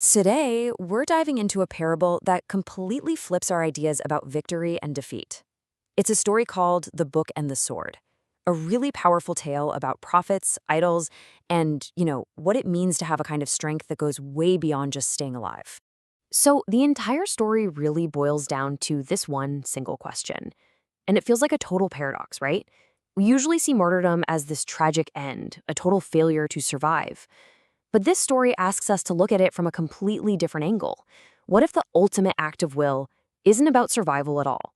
Today, we're diving into a parable that completely flips our ideas about victory and defeat. It's a story called The Book and the Sword, a really powerful tale about prophets, idols, and, what it means to have a kind of strength that goes way beyond just staying alive. So, the entire story really boils down to this one single question. And it feels like a total paradox, right? We usually see martyrdom as this tragic end, a total failure to survive. But this story asks us to look at it from a completely different angle. What if the ultimate act of will isn't about survival at all,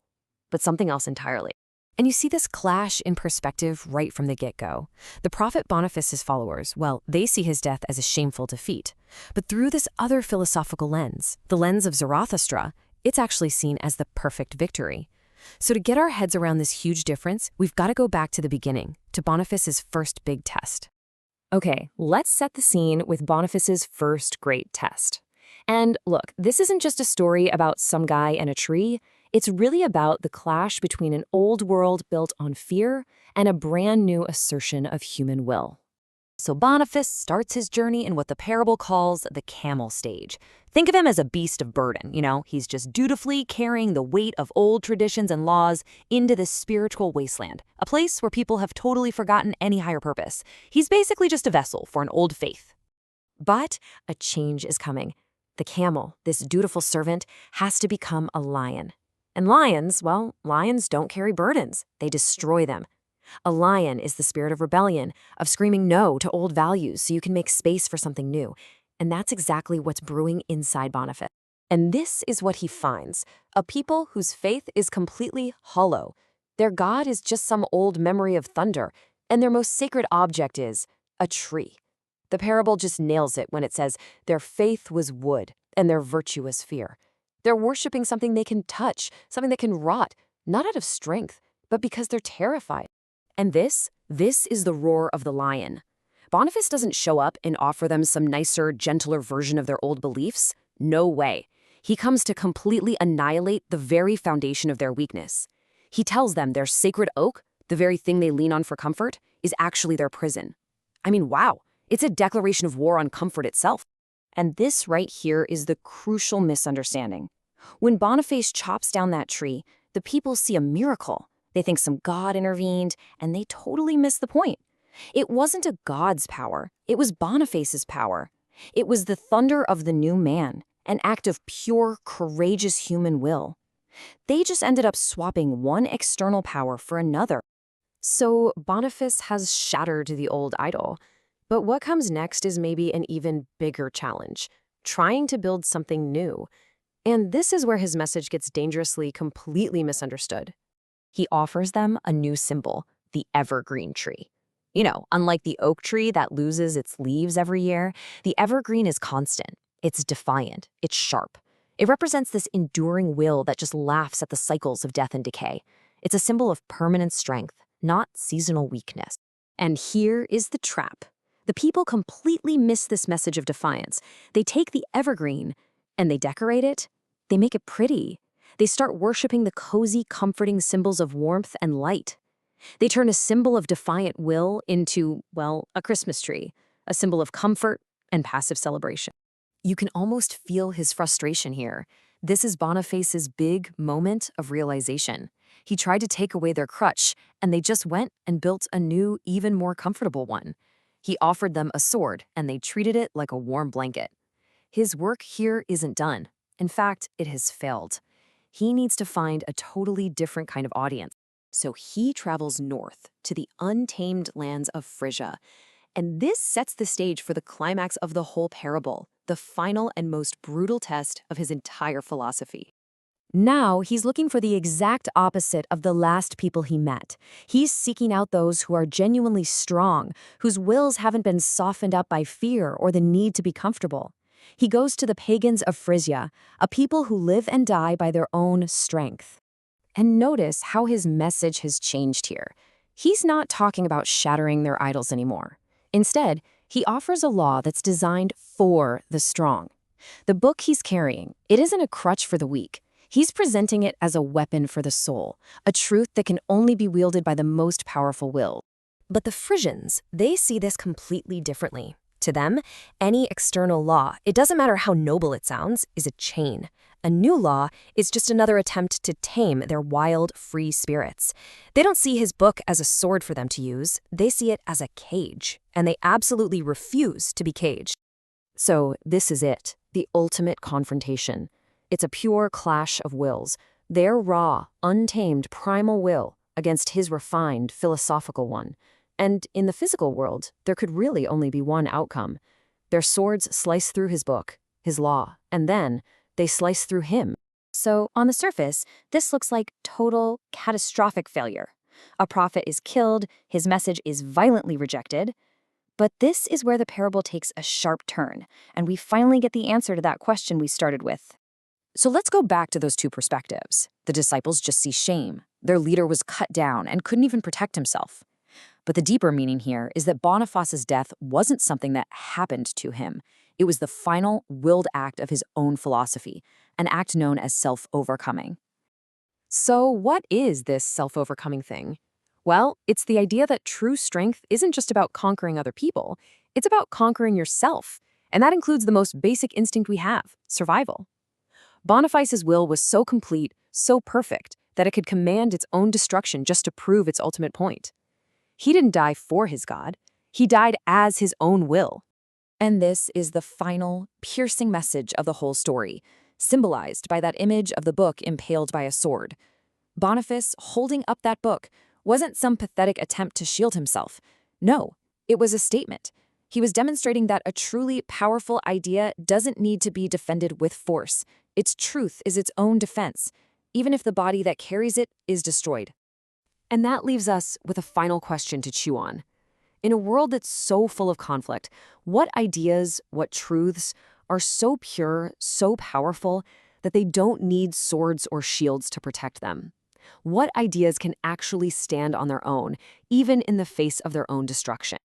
but something else entirely? And you see this clash in perspective right from the get-go. The prophet Boniface's followers, well, they see his death as a shameful defeat. But through this other philosophical lens, the lens of Zarathustra, it's actually seen as the perfect victory. So to get our heads around this huge difference, we've got to go back to the beginning, to Boniface's first big test. Okay, let's set the scene with Boniface's first great test. And look, this isn't just a story about some guy and a tree. It's really about the clash between an old world built on fear and a brand new assertion of human will. So Boniface starts his journey in what the parable calls the camel stage. Think of him as a beast of burden, he's just dutifully carrying the weight of old traditions and laws into this spiritual wasteland, a place where people have totally forgotten any higher purpose. He's basically just a vessel for an old faith. But a change is coming. The camel, this dutiful servant, has to become a lion. And lions, well, lions don't carry burdens. They destroy them. A lion is the spirit of rebellion, of screaming no to old values so you can make space for something new. And that's exactly what's brewing inside Boniface. And this is what he finds, a people whose faith is completely hollow. Their god is just some old memory of thunder, and their most sacred object is a tree. The parable just nails it when it says their faith was wood and their virtue was fear. They're worshiping something they can touch, something that can rot, not out of strength, but because they're terrified. And this is the roar of the lion. Boniface doesn't show up and offer them some nicer, gentler version of their old beliefs. No way. He comes to completely annihilate the very foundation of their weakness. He tells them their sacred oak, the very thing they lean on for comfort, is actually their prison. I mean, wow, it's a declaration of war on comfort itself. And this right here is the crucial misunderstanding. When Boniface chops down that tree, the people see a miracle. They think some god intervened, and they totally miss the point. It wasn't a god's power. It was Boniface's power. It was the thunder of the new man, an act of pure, courageous human will. They just ended up swapping one external power for another. So Boniface has shattered the old idol. But what comes next is maybe an even bigger challenge, trying to build something new. And this is where his message gets dangerously, completely misunderstood. He offers them a new symbol, the evergreen tree. Unlike the oak tree that loses its leaves every year, the evergreen is constant. It's defiant. It's sharp. It represents this enduring will that just laughs at the cycles of death and decay. It's a symbol of permanent strength, not seasonal weakness. And here is the trap. The people completely miss this message of defiance. They take the evergreen and they decorate it. They make it pretty. They start worshiping the cozy, comforting symbols of warmth and light. They turn a symbol of defiant will into, well, a Christmas tree, a symbol of comfort and passive celebration. You can almost feel his frustration here. This is Boniface's big moment of realization. He tried to take away their crutch, and they just went and built a new, even more comfortable one. He offered them a sword, and they treated it like a warm blanket. His work here isn't done. In fact, it has failed. He needs to find a totally different kind of audience. So he travels north to the untamed lands of Phrygia. And this sets the stage for the climax of the whole parable, the final and most brutal test of his entire philosophy. Now he's looking for the exact opposite of the last people he met. He's seeking out those who are genuinely strong, whose wills haven't been softened up by fear or the need to be comfortable. He goes to the pagans of Phrygia, a people who live and die by their own strength. And notice how his message has changed here. He's not talking about shattering their idols anymore. Instead, he offers a law that's designed for the strong. The book he's carrying, it isn't a crutch for the weak. He's presenting it as a weapon for the soul, a truth that can only be wielded by the most powerful will. But the Frisians, they see this completely differently. To them, any external law, it doesn't matter how noble it sounds, is a chain. A new law is just another attempt to tame their wild, free spirits. They don't see his book as a sword for them to use. They see it as a cage, and they absolutely refuse to be caged. So this is it, the ultimate confrontation. It's a pure clash of wills, their raw, untamed primal will against his refined, philosophical one. And in the physical world, there could really only be one outcome. Their swords slice through his book, his law, and then they slice through him. So, on the surface, this looks like total, catastrophic failure. A prophet is killed, his message is violently rejected. But this is where the parable takes a sharp turn, and we finally get the answer to that question we started with. So let's go back to those two perspectives. The disciples just see shame. Their leader was cut down and couldn't even protect himself. But the deeper meaning here is that Boniface's death wasn't something that happened to him. It was the final, willed act of his own philosophy, an act known as self-overcoming. So what is this self-overcoming thing? Well, it's the idea that true strength isn't just about conquering other people, it's about conquering yourself. And that includes the most basic instinct we have, survival. Boniface's will was so complete, so perfect, that it could command its own destruction just to prove its ultimate point. He didn't die for his God, he died as his own will. And this is the final, piercing message of the whole story, symbolized by that image of the book impaled by a sword. Boniface, holding up that book, wasn't some pathetic attempt to shield himself. No, it was a statement. He was demonstrating that a truly powerful idea doesn't need to be defended with force. Its truth is its own defense, even if the body that carries it is destroyed. And that leaves us with a final question to chew on. In a world that's so full of conflict, what ideas, what truths are so pure, so powerful, that they don't need swords or shields to protect them? What ideas can actually stand on their own, even in the face of their own destruction?